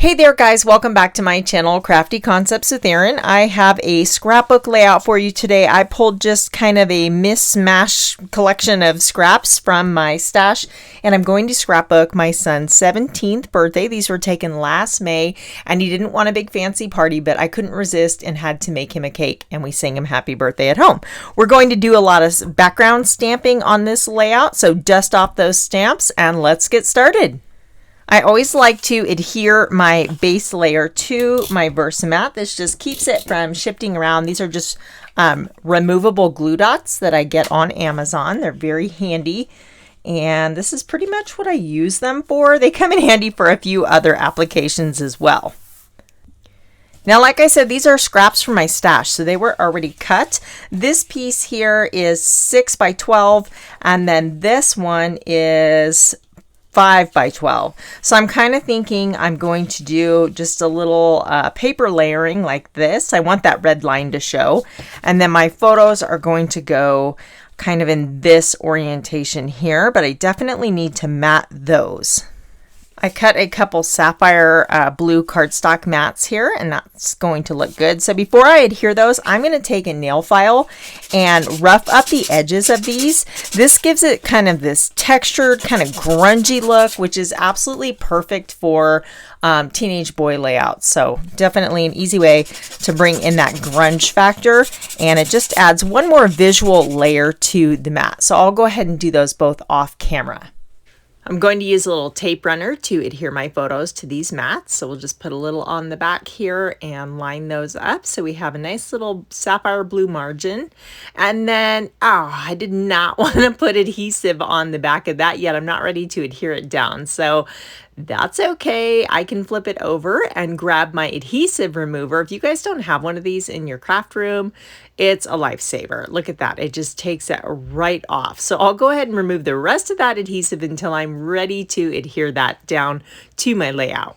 Hey there guys, welcome back to my channel, Crafty Concepts with Erin. I have a scrapbook layout for you today. I pulled just kind of a mishmash collection of scraps from my stash, and I'm going to scrapbook my son's 17th birthday. These were taken last May, and he didn't want a big fancy party, but I couldn't resist and had to make him a cake, and we sang him happy birthday at home. We're going to do a lot of background stamping on this layout, so dust off those stamps and let's get started. I always like to adhere my base layer to my VersaMat. This just keeps it from shifting around. These are just removable glue dots that I get on Amazon. They're very handy, and this is pretty much what I use them for. They come in handy for a few other applications as well. Now, like I said, these are scraps from my stash, so they were already cut. This piece here is 6 by 12, and then this one is 5 by 12. So I'm kind of thinking I'm going to do just a little paper layering like this. I want that red line to show. And then my photos are going to go kind of in this orientation here, but I definitely need to mat those. I cut a couple sapphire blue cardstock mats here, and that's going to look good. So before I adhere those, I'm going to take a nail file and rough up the edges of these. This gives it kind of this textured, kind of grungy look, which is absolutely perfect for teenage boy layouts. So definitely an easy way to bring in that grunge factor, and it just adds one more visual layer to the mat. So I'll go ahead and do those both off camera. I'm going to use a little tape runner to adhere my photos to these mats. So we'll just put a little on the back here and line those up. So we have a nice little sapphire blue margin. And then, I did not want to put adhesive on the back of that yet. I'm not ready to adhere it down. So that's okay. I can flip it over and grab my adhesive remover. If you guys don't have one of these in your craft room, it's a lifesaver. Look at that. It just takes it right off. So I'll go ahead and remove the rest of that adhesive until I'm ready to adhere that down to my layout.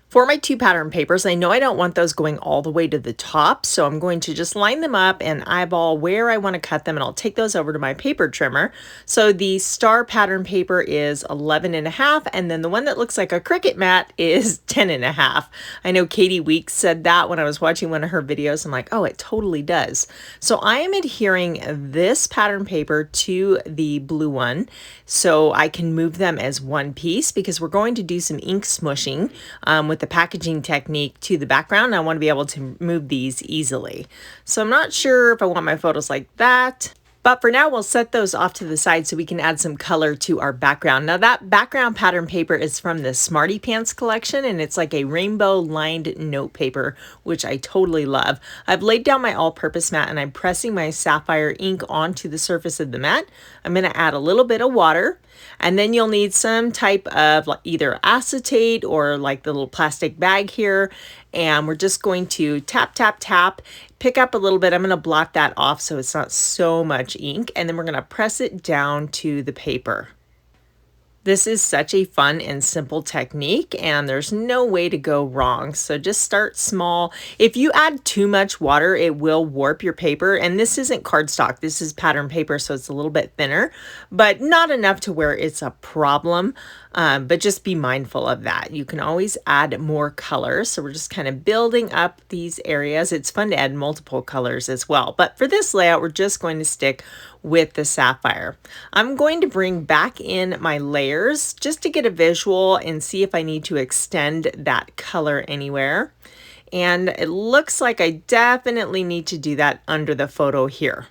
For my 2 pattern papers, I know I don't want those going all the way to the top, so I'm going to just line them up and eyeball where I want to cut them, and I'll take those over to my paper trimmer. So the star pattern paper is 11.5, and then the one that looks like a Cricut mat is 10.5. I know Katie Weeks said that when I was watching one of her videos. I'm like, oh, it totally does. So I am adhering this pattern paper to the blue one so I can move them as one piece, because we're going to do some ink smushing with the packaging technique to the background. I want to be able to move these easily. So I'm not sure if I want my photos like that, but for now we'll set those off to the side so we can add some color to our background. Now that background pattern paper is from the Smarty Pants collection, and it's like a rainbow lined note paper, which I totally love. I've laid down my all-purpose mat and I'm pressing my sapphire ink onto the surface of the mat. I'm going to add a little bit of water, and then you'll need some type of either acetate or like the little plastic bag here. And we're just going to tap, tap, tap, pick up a little bit. I'm going to blot that off so it's not so much ink. And then we're going to press it down to the paper. This is such a fun and simple technique, and there's no way to go wrong. So just start small. If you add too much water, it will warp your paper. And this isn't cardstock. This is pattern paper, so it's a little bit thinner, but not enough to where it's a problem. But just be mindful of that. You can always add more colors. So we're just kind of building up these areas. It's fun to add multiple colors as well. But for this layout, we're just going to stick with the sapphire. I'm going to bring back in my layers just to get a visual and see if I need to extend that color anywhere. And it looks like I definitely need to do that under the photo here.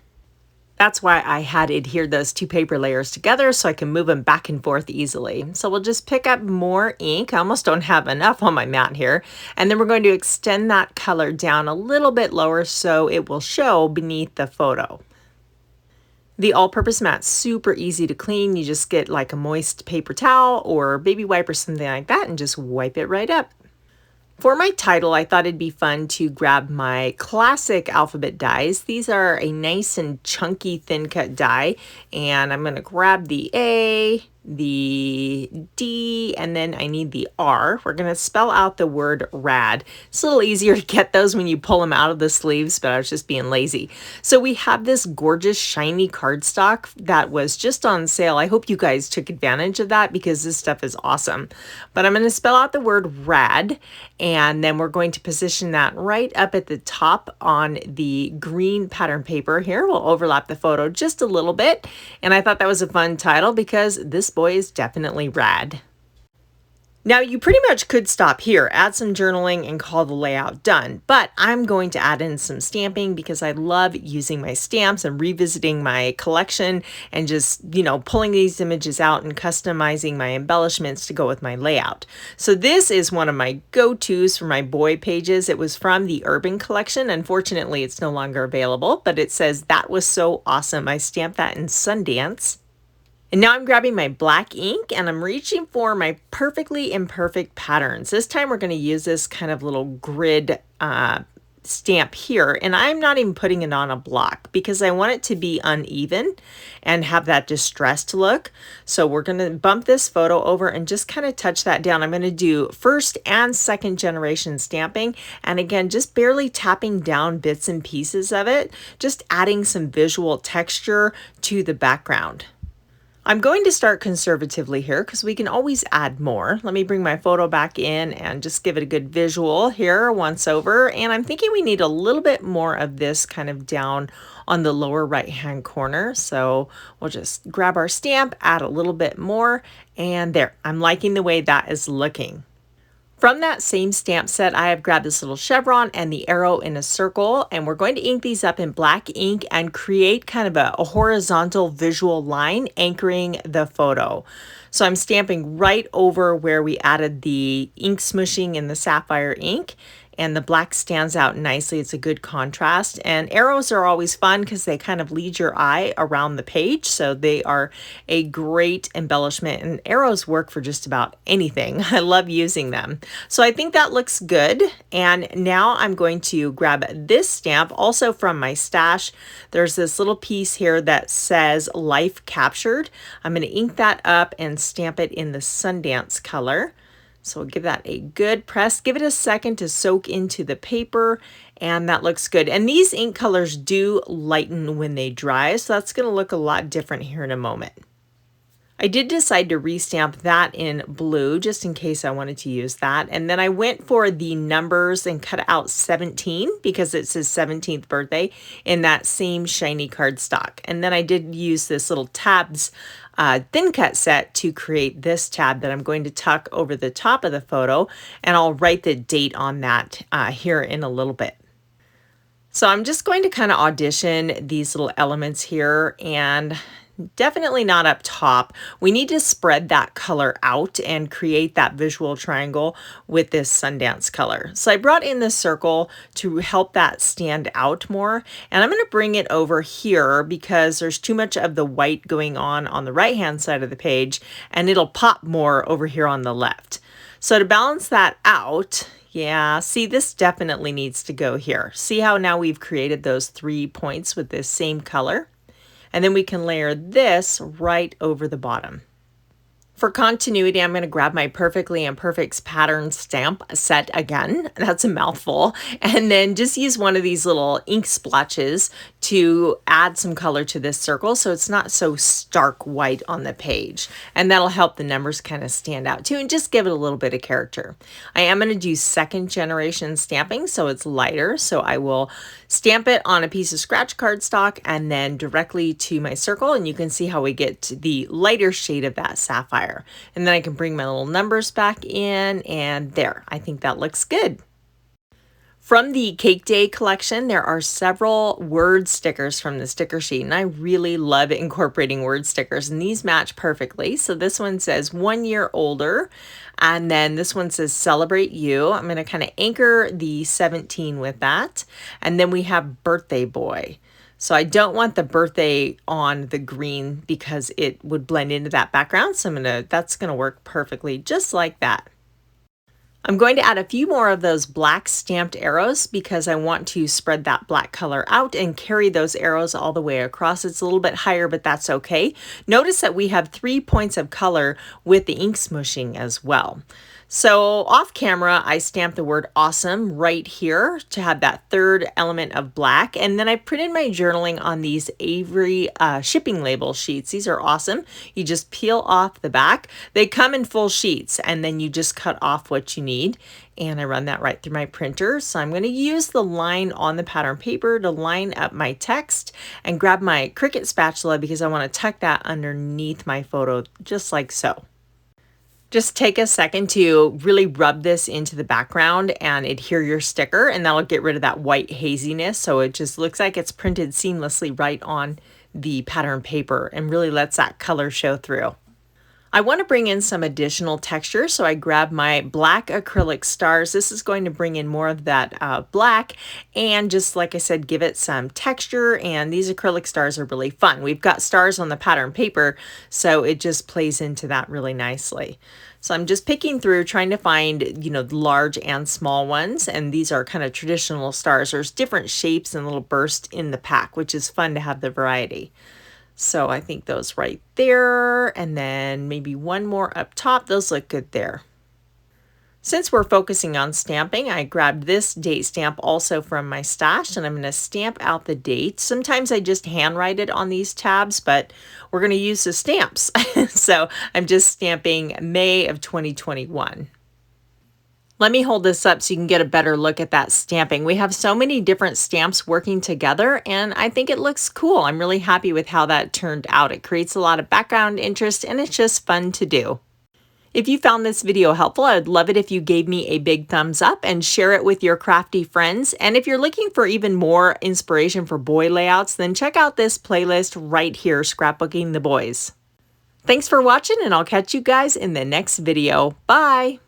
That's why I had adhered those 2 paper layers together so I can move them back and forth easily. So we'll just pick up more ink. I almost don't have enough on my mat here. And then we're going to extend that color down a little bit lower so it will show beneath the photo. The all-purpose mat's super easy to clean. You just get like a moist paper towel or baby wipe or something like that and just wipe it right up. For my title, I thought it'd be fun to grab my classic alphabet dies. These are a nice and chunky thin cut die, and I'm going to grab the A, the D, and then I need the R. We're going to spell out the word rad. It's a little easier to get those when you pull them out of the sleeves, but I was just being lazy. So we have this gorgeous shiny cardstock that was just on sale. I hope you guys took advantage of that because this stuff is awesome. But I'm going to spell out the word rad, and then we're going to position that right up at the top on the green pattern paper here. We'll overlap the photo just a little bit, and I thought that was a fun title because this boy is definitely rad. Now you pretty much could stop here, add some journaling, and call the layout done, but I'm going to add in some stamping because I love using my stamps and revisiting my collection and just, pulling these images out and customizing my embellishments to go with my layout. So this is one of my go-tos for my boy pages. It was from the Urban collection. Unfortunately, it's no longer available, but it says, "That was so awesome. I stamped that in Sundance." And now I'm grabbing my black ink and I'm reaching for my perfectly imperfect patterns. This time we're going to use this kind of little grid stamp here, and I'm not even putting it on a block because I want it to be uneven and have that distressed look. So we're going to bump this photo over and just kind of touch that down. I'm going to do first and second generation stamping, and again just barely tapping down bits and pieces of it, just adding some visual texture to the background. I'm going to start conservatively here because we can always add more. Let me bring my photo back in and just give it a good visual here once over. And I'm thinking we need a little bit more of this kind of down on the lower right hand corner. So we'll just grab our stamp, add a little bit more, and there. I'm liking the way that is looking. From that same stamp set, I have grabbed this little chevron and the arrow in a circle, and we're going to ink these up in black ink and create kind of a horizontal visual line anchoring the photo. So I'm stamping right over where we added the ink smooshing in the sapphire ink, and the black stands out nicely. It's a good contrast, and arrows are always fun because they kind of lead your eye around the page, so they are a great embellishment, and arrows work for just about anything. I love using them. So I think that looks good, and now I'm going to grab this stamp also from my stash. There's this little piece here that says Life Captured. I'm going to ink that up and stamp it in the Sundance color. So we'll give that a good press, give it a second to soak into the paper, and that looks good. And these ink colors do lighten when they dry, so that's going to look a lot different here in a moment. I did decide to restamp that in blue just in case I wanted to use that. And then I went for the numbers and cut out 17 because it's his 17th birthday in that same shiny cardstock. And then I did use this little tabs thin cut set to create this tab that I'm going to tuck over the top of the photo, and I'll write the date on that here in a little bit. So I'm just going to kind of audition these little elements here, and definitely not up top. We need to spread that color out and create that visual triangle with this Sundance color. So I brought in this circle to help that stand out more, and I'm going to bring it over here because there's too much of the white going on the right hand side of the page, and it'll pop more over here on the left. So to balance that out, yeah, see, this definitely needs to go here. See how now we've created those 3 points with this same color? And then we can layer this right over the bottom. For continuity, I'm going to grab my Perfectly Imperfects pattern stamp set again. That's a mouthful. And then just use one of these little ink splotches to add some color to this circle so it's not so stark white on the page. And that'll help the numbers kind of stand out too and just give it a little bit of character. I am going to do second generation stamping so it's lighter. So I will stamp it on a piece of scratch cardstock and then directly to my circle, and you can see how we get to the lighter shade of that sapphire. And then I can bring my little numbers back in, and there, I think that looks good. From the Cake Day collection, there are several word stickers from the sticker sheet, and I really love incorporating word stickers, and these match perfectly. So this one says 1 year older, and then this one says celebrate you. I'm going to kind of anchor the 17 with that, and then we have birthday boy. So I don't want the birthday on the green because it would blend into that background. So that's gonna work perfectly just like that. I'm going to add a few more of those black stamped arrows because I want to spread that black color out and carry those arrows all the way across. It's a little bit higher, but that's okay. Notice that we have 3 points of color with the ink smooshing as well. So off camera, I stamped the word awesome right here to have that third element of black. And then I printed my journaling on these Avery shipping label sheets. These are awesome. You just peel off the back. They come in full sheets and then you just cut off what you need. And I run that right through my printer. So I'm going to use the line on the pattern paper to line up my text and grab my Cricut spatula because I want to tuck that underneath my photo just like so. Just take a second to really rub this into the background and adhere your sticker, and that'll get rid of that white haziness so it just looks like it's printed seamlessly right on the pattern paper and really lets that color show through. I want to bring in some additional texture, so I grab my black Acrylic Stars. This is going to bring in more of that black and just like I said, give it some texture, and these Acrylic Stars are really fun. We've got stars on the pattern paper, so it just plays into that really nicely. So I'm just picking through, trying to find, you know, large and small ones, and these are kind of traditional stars. There's different shapes and little bursts in the pack, which is fun to have the variety. So I think those right there, and then maybe one more up top. Those look good there. Since we're focusing on stamping, I grabbed this date stamp also from my stash, and I'm going to stamp out the date. Sometimes I just handwrite it on these tabs, but we're going to use the stamps. So I'm just stamping May of 2021. Let me hold this up so you can get a better look at that stamping. We have so many different stamps working together, and I think it looks cool. I'm really happy with how that turned out. It creates a lot of background interest, and it's just fun to do. If you found this video helpful, I'd love it if you gave me a big thumbs up and share it with your crafty friends. And if you're looking for even more inspiration for boy layouts, then check out this playlist right here, Scrapbooking the Boys. Thanks for watching, and I'll catch you guys in the next video. Bye!